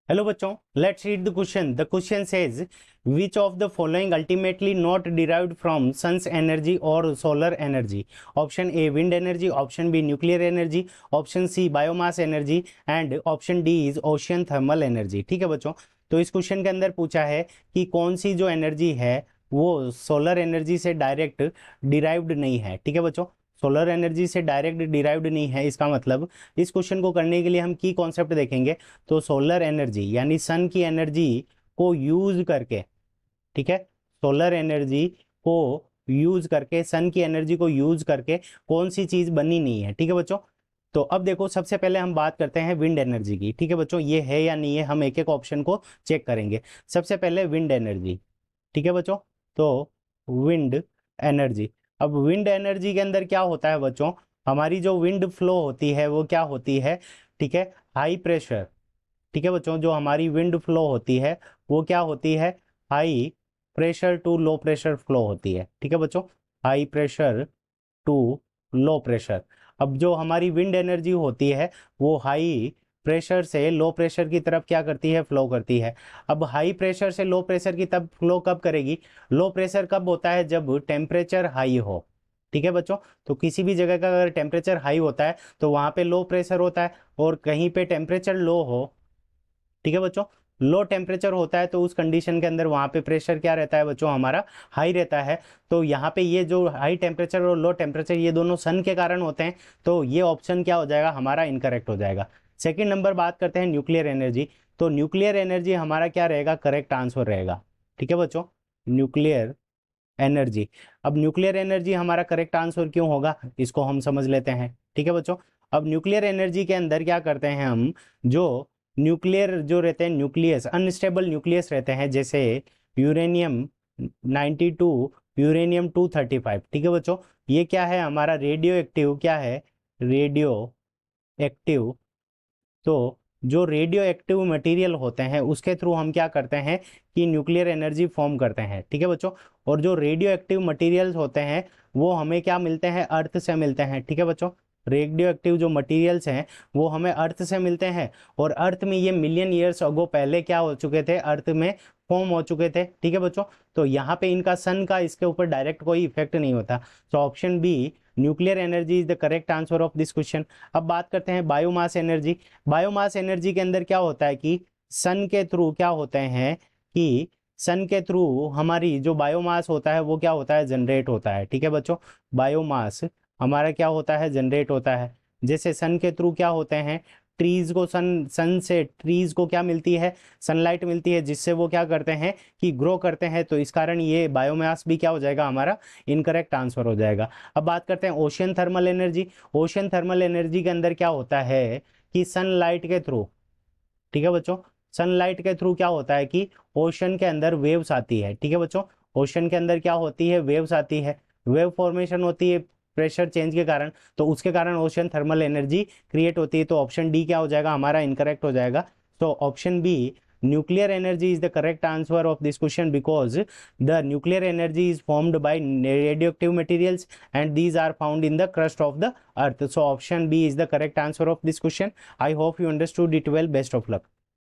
Hello बच्चों, let's read the question. The question says which of the following ultimately not derived from sun's energy और solar energy. Option A wind energy, option B nuclear energy, option C biomass energy and option D is ocean thermal energy. ठीक है बच्चों, तो इस question के अंदर पूछा है कि कौन सी जो एनर्जी है वो सोलर एनर्जी से डायरेक्ट डिराइव्ड नहीं है। ठीक है बच्चों, सोलर एनर्जी से डायरेक्ट डिराइव्ड नहीं है, इसका मतलब इस क्वेश्चन को करने के लिए हम की कॉन्सेप्ट देखेंगे। तो सोलर एनर्जी यानी सन की एनर्जी को यूज करके, ठीक है, सोलर एनर्जी को यूज करके, सन की एनर्जी को यूज करके कौन सी चीज बनी नहीं है। ठीक है बच्चों, तो अब देखो सबसे पहले हम बात करते हैं विंड एनर्जी की। ठीक है बच्चों, ये है या नहीं है, हम एक एक ऑप्शन को चेक करेंगे। सबसे पहले विंड एनर्जी। ठीक है बच्चों, तो विंड एनर्जी। अब विंड एनर्जी के अंदर क्या होता है बच्चों, हमारी जो विंड फ्लो होती है वो क्या होती है, ठीक है, हाई प्रेशर। ठीक है बच्चों, जो हमारी विंड फ्लो होती है वो क्या होती है, high pressure to low pressure flow होती है। ठीक है बच्चों, high pressure to low pressure. अब जो हमारी विंड एनर्जी होती है वो हाई प्रेशर से लो प्रेशर की तरफ क्या करती है, फ्लो करती है। अब हाई प्रेशर से लो प्रेशर की तरफ फ्लो कब करेगी, लो प्रेशर कब होता है, जब टेम्परेचर हाई हो। ठीक है बच्चों, तो किसी भी जगह का अगर टेम्परेचर हाई होता है तो वहां पे लो प्रेशर होता है, और कहीं पे टेम्परेचर लो हो, ठीक है बच्चों, लो टेम्परेचर होता है, तो उस कंडीशन के अंदर वहां पे प्रेशर क्या रहता है बच्चों, हमारा हाई रहता है। तो यहाँ पे ये जो हाई टेम्परेचर और लो टेम्परेचर ये दोनों सन के कारण होते हैं, तो ये ऑप्शन क्या हो जाएगा, हमारा इनकरेक्ट हो जाएगा। सेकेंड नंबर बात करते हैं न्यूक्लियर एनर्जी। तो न्यूक्लियर एनर्जी हमारा क्या रहेगा, करेक्ट आंसर रहेगा। ठीक है बच्चों, न्यूक्लियर एनर्जी। अब न्यूक्लियर एनर्जी हमारा करेक्ट आंसर क्यों होगा, इसको हम समझ लेते हैं। ठीक है बच्चों, अब न्यूक्लियर एनर्जी के अंदर क्या करते हैं हम, जो न्यूक्लियर जो रहते हैं न्यूक्लियस, अनस्टेबल न्यूक्लियस रहते हैं, जैसे यूरेनियम 92, यूरेनियम 235। ठीक है बच्चों, ये क्या है, हमारा रेडियो एक्टिव, क्या है, रेडियो एक्टिव। तो जो रेडियो एक्टिव मटेरियल होते हैं उसके थ्रू हम क्या करते हैं कि न्यूक्लियर एनर्जी फॉर्म करते हैं। ठीक है बच्चों, और जो रेडियो एक्टिव मटेरियल्स होते हैं वो हमें क्या मिलते हैं, अर्थ से मिलते हैं। ठीक है बच्चों, रेडियो एक्टिव जो मटेरियल्स हैं वो हमें अर्थ से मिलते हैं, और अर्थ में ये मिलियन ईयर्स अगो पहले क्या हो चुके थे, अर्थ में फॉर्म हो चुके थे। ठीक है बच्चों, तो यहाँ पे इनका सन का इसके ऊपर डायरेक्ट कोई इफेक्ट नहीं होता। तो option B nuclear energy is the correct answer of this question. अब बात करते हैं बायोमास एनर्जी। बायोमास एनर्जी के अंदर क्या होता है कि सन के थ्रू क्या होते हैं कि सन के थ्रू हमारी जो बायोमास होता है वो क्या होता है, जनरेट होता है। ठीक है बच्चों, बायोमास हमारा क्या होता है, जनरेट होता है। जैसे सन के थ्रू क्या होते हैं, ट्रीज को सन सन से ट्रीज को क्या मिलती है, सनलाइट मिलती है, जिससे वो क्या करते हैं कि ग्रो करते हैं। तो इस कारण ये बायोमास भी क्या हो जाएगा, हमारा इनकरेक्ट आंसर हो जाएगा। अब बात करते हैं ocean thermal energy. Ocean thermal energy के अंदर क्या होता है कि सनलाइट के थ्रू, ठीक है बच्चों, सनलाइट के थ्रू क्या होता है कि ओशन के अंदर वेव्स आती है। ठीक है बच्चों, ओशन के अंदर क्या होती है, वेव्स आती है, वेव फॉर्मेशन होती है प्रेशर चेंज के कारण, तो उसके कारण ओशन थर्मल एनर्जी क्रिएट होती है। तो ऑप्शन डी क्या हो जाएगा, हमारा इनकरेक्ट हो जाएगा। तो option B nuclear energy is the correct answer of this question, because the nuclear energy is formed by radioactive materials and these are found in the crust of the earth. So option B is the correct answer of this question. I hope you understood it well. Best of luck.